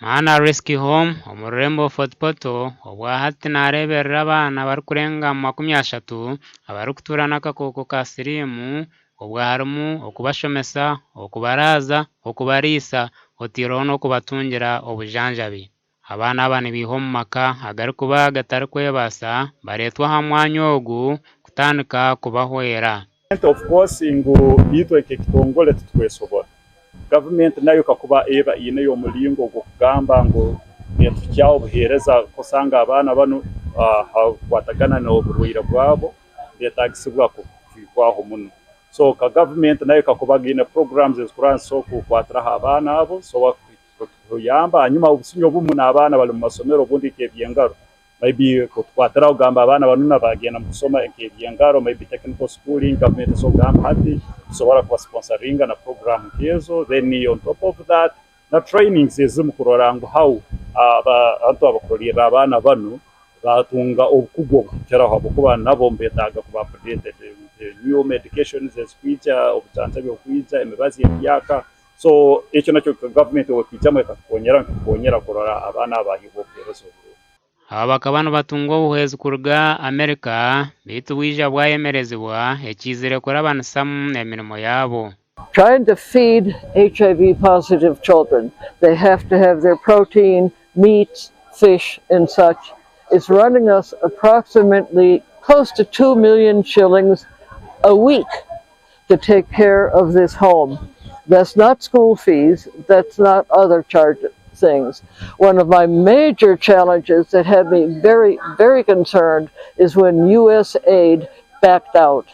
Mana Rescue Home omurembo Fort Portal obwa hati nareberera abana barikurenga 30 abarikutura n'akakooko ka siriimu obwa harimu okubashomesa, okubaraza, okubariisa, otiireho n'okubatungira obujanjabi. Abaana aba nibiiha omu maka agarikuba gatarikwebaasa bareetwa aha mwanya ogu kutandika kubahwera. Of course ingo bitwe ekitongole tutwesobora. Government nayo kakuba eba ineyo mulingo gwo kugamba ngo netukyaho buhereza kusanga abana bano kwatagana n'oburwire bwabo betagisibwa kukwaho muno. So ka government nayo kakuba gine programs ezikuran so kukwatira abana abo so kuyamba hanyuma obusinyo bumu n'abana bali mu masomero bundi kebyengaro. Maybe kukwatira ugamba abana banuna bagenda mu kusoma kebyengaro, maybe technical schooling government so gamba hati so wala kwa sponsoringa na program kezo. Then on top of that na trainings ezimu kurora ngo how abantu abakorera abana bano batunga okugwo kuteraho kuba nabo mbetaga kuba updated new medications ezkwija obutantabi okwiza emibazi y'emyaka. So ekyo nakyo government okwijamo ekakonyera kurora abana abahibo kezo. Abakabano batunga obuhwezi kuruga America bitu bwija bwayemerezibwa ekizire kurabansamu emirimo yabo. Trying to feed HIV positive children, they have to have their protein, meat, fish and such. It's running us approximately close to 2 million shillings a week to take care of this home. That's not school fees, that's not other things. One of my major challenges that had me very, very concerned is when U.S. aid backed out.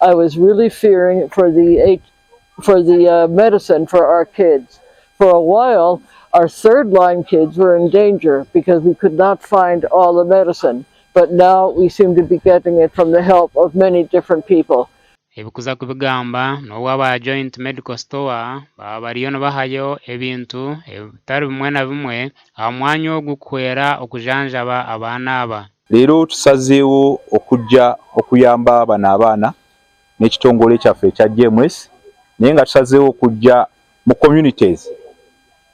I was really fearing for the medicine for our kids. For a while, our third-line kids were in danger because we could not find all the medicine. But now we seem to be getting it from the help of many different people. Ebikuza kubigamba n'owaba Joint Medical Store bariyo bahayo ebintu ebitari bimwe na bimwe amwanya ogukwera okujanjaba abaana aba. Leero tusazeewo okujja okuyamba abana abaana n'ekitongole kyaffe ekya JMS naye nga tusazeewo okujja mu communities.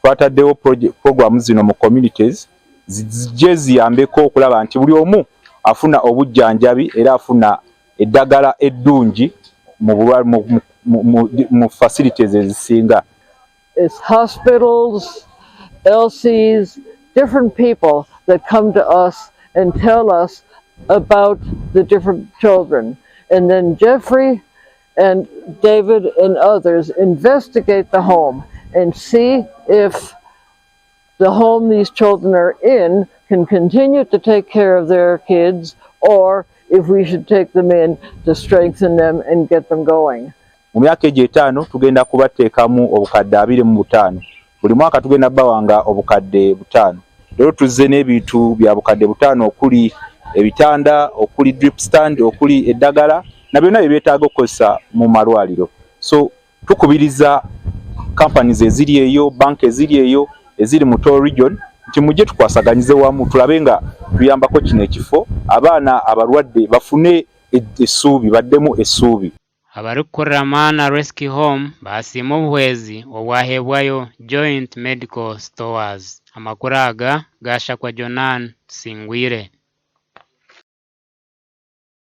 Twataddewo program zino mu communities zijje ziyambeko okulaba nti buli omu afuna obujjanjabi era afuna eddagala eddungi mu facilities ezisinga. It's hospitals, LCs, different people that come to us and tell us about the different children. And then Jeffrey and David and others investigate the home and see if the home these children are in can continue to take care of their kids or if we should take them in to strengthen them and get them going. Mu myaka etaano tugenda kubateekamu obukadde 25. Buli mwaka tugenda bawanga obukadde 5. Leero tuzze n'ebintu bya bukadde 5 okuli ebitanda, okuli drip stand, okuli eddagala na byonna byetaaga okukozesa mu malwaliro. So tukubiriza companies eziri eyo, bank eziri eyo, eziri mu Toro region nti mujje tukwasaganyize wamu tulabe nga tuyambako kino ekifo abaana abalwadde bafune essuubi baddemu essuubi. Abarikukorera Mana Rescue Home basiima obuhwezi obwaheebwayo Joint Medical Stores. Amakuru aga gashakwa Jonan Singwire.